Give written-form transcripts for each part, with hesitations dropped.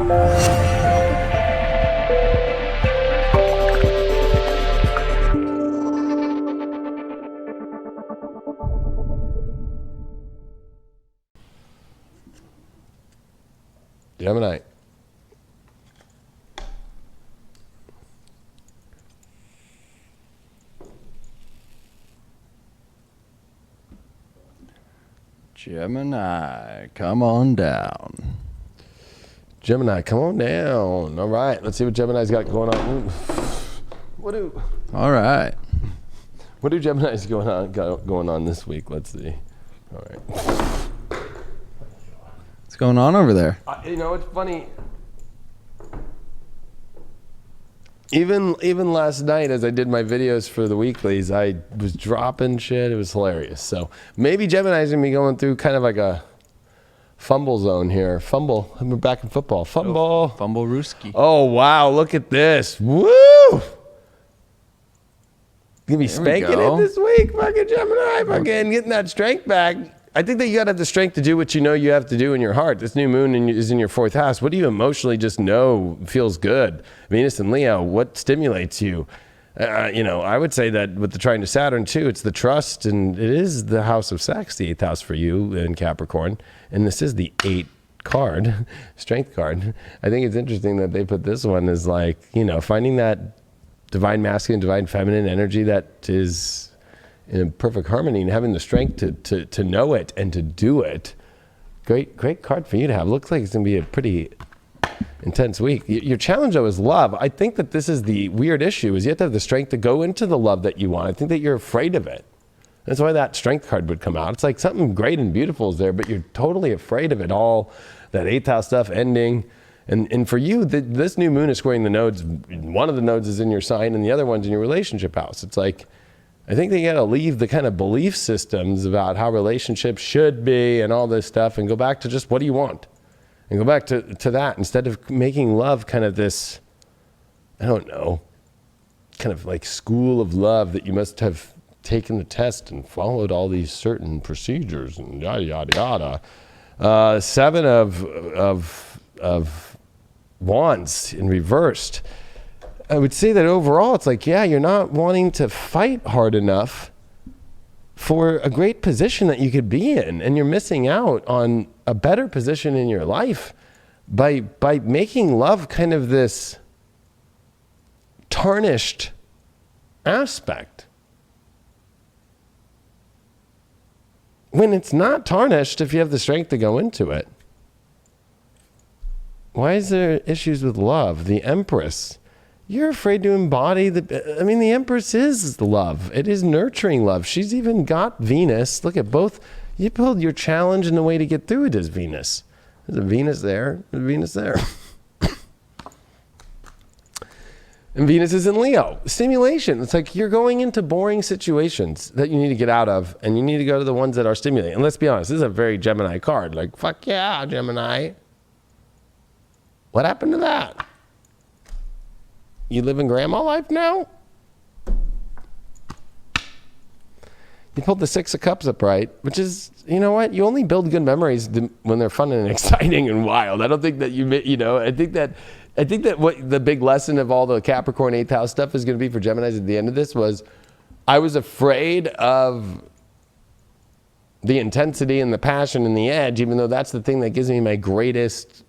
Gemini. Gemini, come on down. Gemini, come on down. All right, let's see what Gemini's got going on. All right. What do Gemini's going on this week? Let's see. All right. What's going on over there? You know, it's funny. Even last night, as I did my videos for the weeklies, I was dropping shit. It was hilarious. So maybe Gemini's gonna be going through kind of like a fumble zone here. Fumble. We're back in football. Fumble. Fumble Rooski. Oh wow! Look at this. Woo! Gonna be spanking it this week, fucking Gemini. Fucking getting that strength back. I think that you gotta have the strength to do what you know you have to do in your heart. This new moon is in your 4th house. What do you emotionally just know feels good? Venus and Leo, what stimulates you? You know, I would say that with the trine to Saturn too, it's the trust, and it is the house of sex, the 8th house for you in Capricorn. And this is the 8 card, strength card. I think it's interesting that they put this one as like, you know, finding that divine masculine, divine feminine energy that is in perfect harmony and having the strength to know it and to do it. Great card for you to have. Looks like it's gonna be a pretty intense week. Your challenge though is love. I think that this is the weird issue, is you have to have the strength to go into the love that you want. I think that you're afraid of it. That's why that strength card would come out. It's like something great and beautiful is there, but you're totally afraid of it all, that 8th house stuff ending. And for you, this new moon is squaring the nodes. One of the nodes is in your sign and the other one's in your relationship house. It's like, I think that you gotta leave the kind of belief systems about how relationships should be and all this stuff and go back to just what do you want? And go back to that instead of making love kind of this, I don't know, kind of like school of love that you must have taken the test and followed all these certain procedures and yada, yada, yada. 7 of wands in reversed. I would say that overall, it's like, yeah, you're not wanting to fight hard enough for a great position that you could be in, and you're missing out on a better position in your life by making love kind of this tarnished aspect. When it's not tarnished, if you have the strength to go into it. Why is there issues with love? The Empress. You're afraid to embody the Empress is love. It is nurturing love. She's even got Venus. Look at both. You pulled your challenge, and the way to get through it is Venus. There's a Venus there, there's a Venus there. And Venus is in Leo. Stimulation. It's like you're going into boring situations that you need to get out of, and you need to go to the ones that are stimulating. And let's be honest, this is a very Gemini card. Like, fuck yeah, Gemini. What happened to that? You live in grandma life now? You pulled the 6 of Cups upright, which is, you know what? You only build good memories when they're fun and exciting and wild. I don't think that I think that what the big lesson of all the Capricorn 8th house stuff is going to be for Geminis at the end of this was, I was afraid of the intensity and the passion and the edge, even though that's the thing that gives me my greatest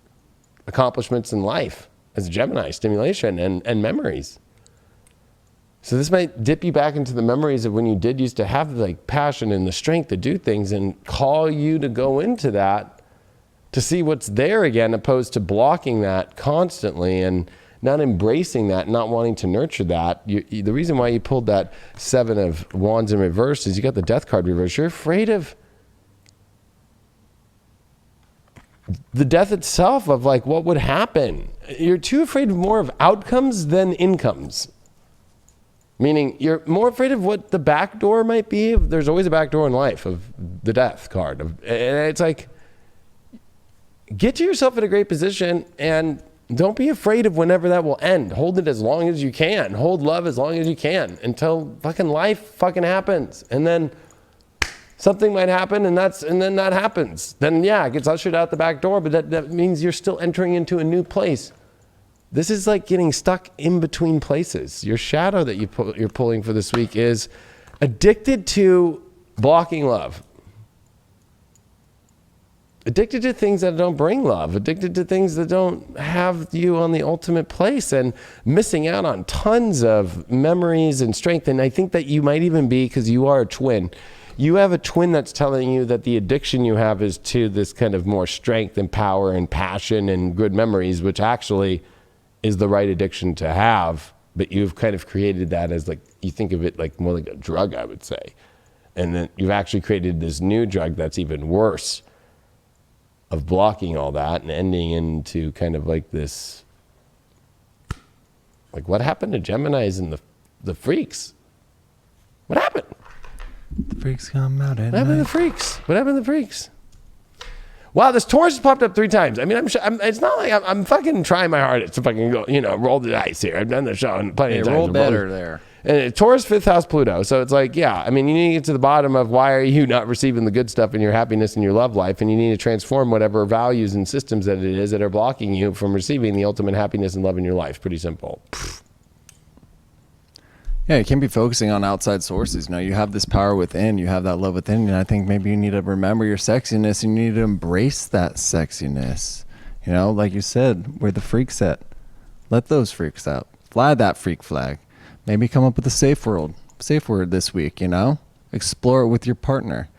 accomplishments in life as a Gemini, stimulation and memories. So this might dip you back into the memories of when you did used to have the passion and the strength to do things, and call you to go into that to see what's there again, opposed to blocking that constantly and not embracing that, not wanting to nurture that. The reason why you pulled that 7 of Wands in reverse is you got the Death card reversed. You're afraid of the death itself, of like what would happen. You're too afraid more of outcomes than incomes. Meaning you're more afraid of what the back door might be. There's always a back door in life, of the Death card. And it's like, get yourself in a great position and don't be afraid of whenever that will end. Hold it as long as you can. Hold love as long as you can until fucking life fucking happens. And then Something might happen, and then that happens. Then yeah, it gets ushered out the back door, but that means you're still entering into a new place. This is like getting stuck in between places. Your shadow that you're pulling for this week is addicted to blocking love. Addicted to things that don't bring love, addicted to things that don't have you on the ultimate place, and missing out on tons of memories and strength. And I think that you might even be, because you are a twin, you have a twin that's telling you that the addiction you have is to this kind of more strength and power and passion and good memories, which actually is the right addiction to have. But you've kind of created that as like, you think of it like more like a drug, I would say. And then you've actually created this new drug that's even worse, of blocking all that and ending into kind of like this, like what happened to Geminis and the freaks? What happened? The freaks come out at What happened to the freaks? What happened to the freaks? Wow, this Taurus has popped up 3 times. I mean, it's not like I'm fucking trying my hardest to fucking go, roll the dice here. I've done the show plenty of times. Roll better there. And Taurus 5th house Pluto. So it's like, yeah, I mean, you need to get to the bottom of why are you not receiving the good stuff in your happiness and your love life, and you need to transform whatever values and systems that it is that are blocking you from receiving the ultimate happiness and love in your life. Pretty simple. Yeah, you can't be focusing on outside sources. You have this power within, you have that love within, and I think maybe you need to remember your sexiness, and you need to embrace that sexiness. Like you said, where the freaks at. Let those freaks out. Fly that freak flag. Maybe come up with a safe word this week, Explore it with your partner.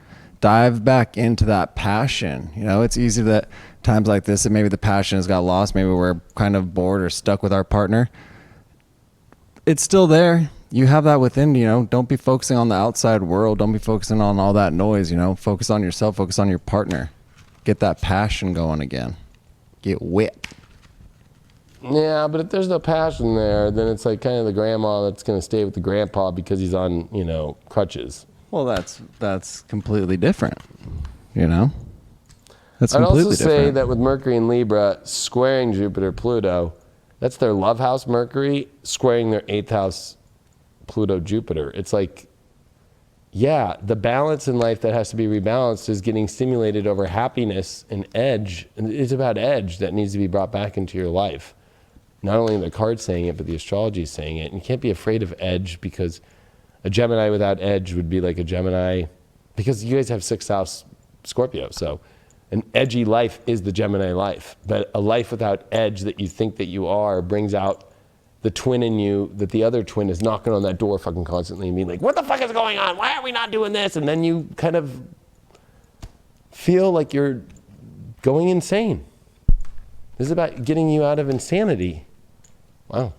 Dive back into that passion. It's easy that times like this, that maybe the passion has got lost. Maybe we're kind of bored or stuck with our partner. It's still there. You have that within, Don't be focusing on the outside world. Don't be focusing on all that noise, Focus on yourself. Focus on your partner. Get that passion going again. Get wet. Yeah, but if there's no passion there, then it's like kind of the grandma that's going to stay with the grandpa because he's on, crutches. Well, that's completely different, That's I'd completely also say different. that with Mercury and Libra squaring Jupiter, Pluto, that's their love house Mercury squaring their 8th house Pluto, Jupiter. It's like, yeah, the balance in life that has to be rebalanced is getting stimulated over happiness and edge. And it's about edge that needs to be brought back into your life. Not only the cards saying it, but the astrology is saying it. And you can't be afraid of edge, because a Gemini without edge would be like a Gemini, because you guys have 6th house Scorpio. So an edgy life is the Gemini life. But a life without edge that you think that you are brings out the twin in you, that the other twin is knocking on that door fucking constantly and being like, what the fuck is going on? Why are we not doing this? And then you kind of feel like you're going insane. This is about getting you out of insanity. Wow.